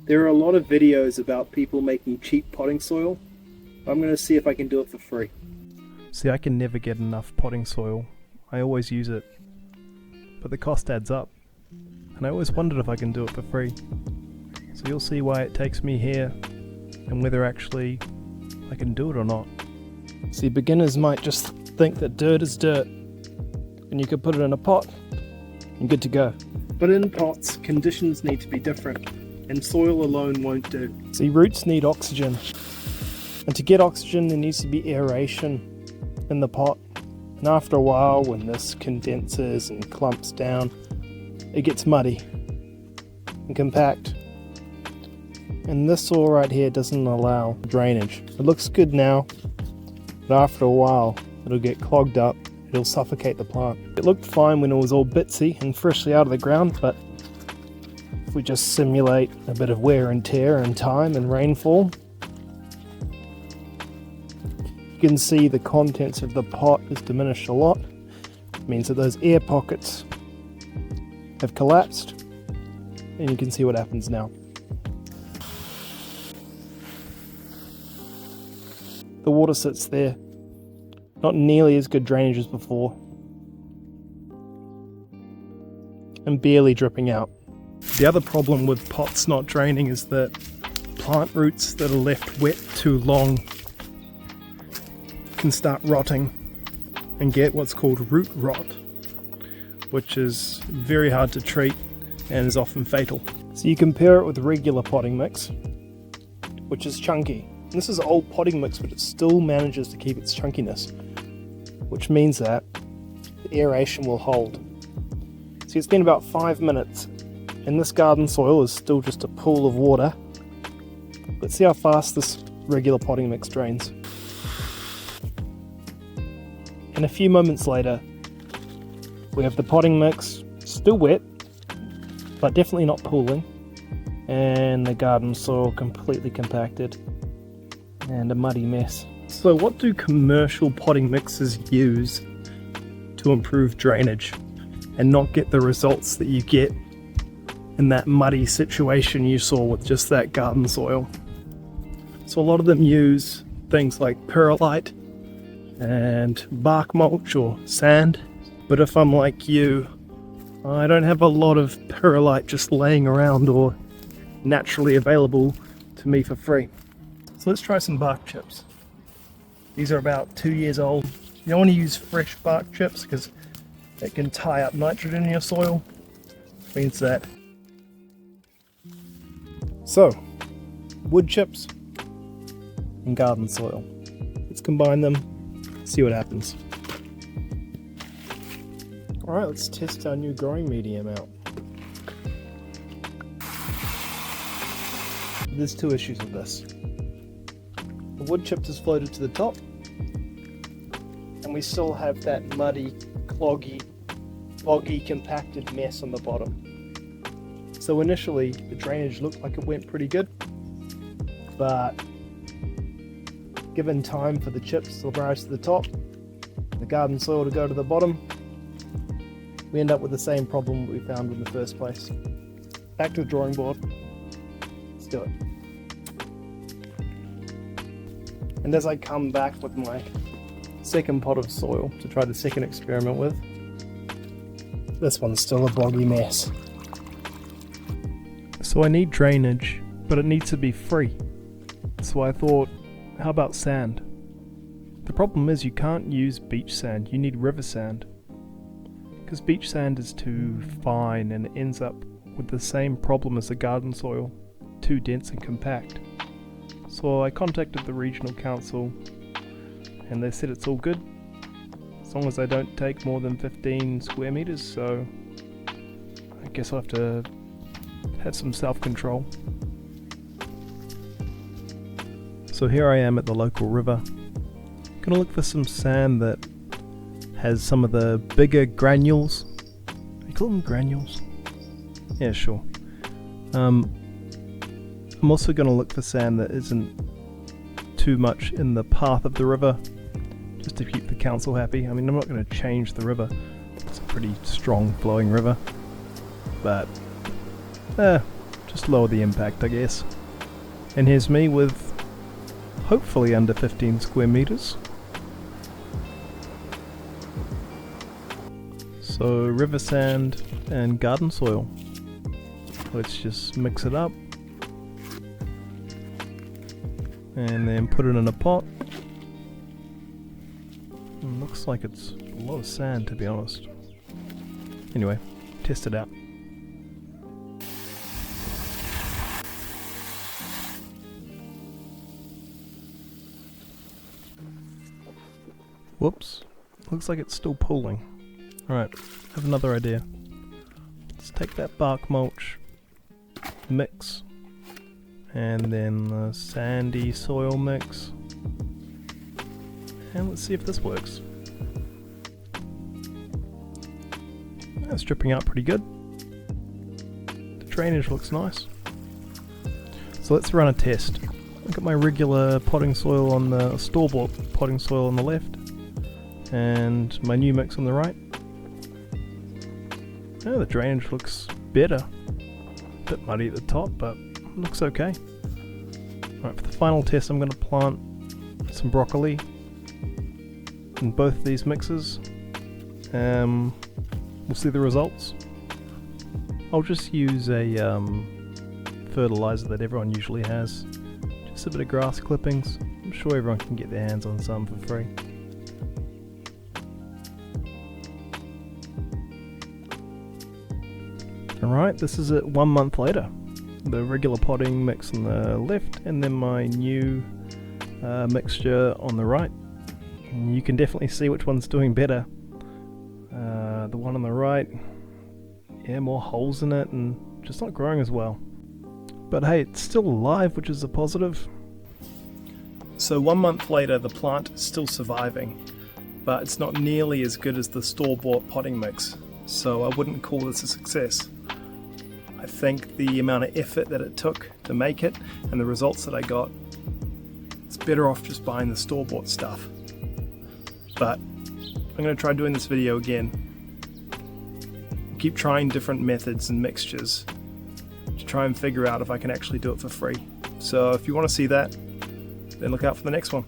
There are a lot of videos about people making cheap potting soil. I'm going to see if I can do it for free. See, I can never get enough potting soil. I always use it, but the cost adds up, and I always wondered if I can do it for free. So you'll see why it takes me here, and whether actually I can do it or not. See, beginners might just think that dirt is dirt, and you could put it in a pot, and good to go. But in pots, conditions need to be different, and soil alone won't do. See, roots need oxygen, and to get oxygen there needs to be aeration in the pot. And after a while, when this condenses and clumps down, it gets muddy and compact. And this soil right here doesn't allow drainage. It looks good now, but after a while it'll get clogged up, it'll suffocate the plant. It looked fine when it was all bitsy and freshly out of the ground, but if we just simulate a bit of wear and tear and time and rainfall, you can see the contents of the pot has diminished a lot. It means that those air pockets have collapsed, and you can see what happens now. The water sits there, not nearly as good drainage as before, and barely dripping out. The other problem with pots not draining is that plant roots that are left wet too long can start rotting and get what's called root rot, which is very hard to treat and is often fatal. So you compare it with regular potting mix, which is chunky. This is old potting mix, but it still manages to keep its chunkiness, which means that the aeration will hold. See, it's been about 5 minutes, and this garden soil is still just a pool of water. Let's see how fast this regular potting mix drains. And a few moments later, we have the potting mix still wet, but definitely not pooling, and the garden soil completely compacted and a muddy mess. So what do commercial potting mixes use to improve drainage and not get the results that you get in that muddy situation you saw with just that garden soil? So a lot of them use things like perlite and bark mulch or sand, but if I'm like you, I don't have a lot of perlite just laying around or naturally available to me for free. So let's try some bark chips. These are about 2 years old. You don't want to use fresh bark chips because it can tie up nitrogen in your soil. Means that. So, wood chips and garden soil. Let's combine them, see what happens. Alright, let's test our new growing medium out. There's two issues with this. The wood chips is floated to the top, and we still have that muddy, cloggy, boggy, compacted mess on the bottom. So initially, the drainage looked like it went pretty good, but given time for the chips to rise to the top, the garden soil to go to the bottom, we end up with the same problem we found in the first place. Back to the drawing board. Let's do it. And as I come back with my second pot of soil to try the second experiment with, this one's still a boggy mess. So I need drainage, but it needs to be free. So I thought, how about sand? The problem is you can't use beach sand, you need river sand. Because beach sand is too fine and it ends up with the same problem as the garden soil, too dense and compact. So I contacted the regional council and they said it's all good as long as I don't take more than 15 square meters, so I guess I'll have to have some self-control. So here I am at the local river, gonna look for some sand that has some of the bigger granules. You call them granules? Yeah, sure. I'm also going to look for sand that isn't too much in the path of the river, just to keep the council happy. I mean, I'm not going to change the river. It's a pretty strong flowing river, but just just lower the impact, I guess. And here's me with hopefully under 15 square meters. So river sand and garden soil. Let's just mix it up and then put it in a pot. Looks like it's a lot of sand, to be honest. Anyway, test it out. Whoops, looks like it's still pooling. Alright, I have another idea. Let's take that bark mulch mix and then the sandy soil mix, and let's see if this works. It's dripping out pretty good. The drainage looks nice. So let's run a test. Look at my regular potting soil on the store-bought potting soil on the left, and my new mix on the right. Oh, the drainage looks better. A bit muddy at the top, but looks okay. Alright, for the final test I'm going to plant some broccoli in both of these mixes. We'll see the results. I'll just use a fertilizer that everyone usually has. Just a bit of grass clippings. I'm sure everyone can get their hands on some for free. Alright, this is it 1 month later. The regular potting mix on the left and then my new mixture on the right. And you can definitely see which one's doing better. The one on the right, yeah, more holes in it and just not growing as well. But hey, it's still alive, which is a positive. So 1 month later, the plant is still surviving, but it's not nearly as good as the store-bought potting mix, so I wouldn't call this a success. I think the amount of effort that it took to make it and the results that I got, it's better off just buying the store-bought stuff. But I'm going to try doing this video again. Keep trying different methods and mixtures to try and figure out if I can actually do it for free. So if you want to see that, then look out for the next one.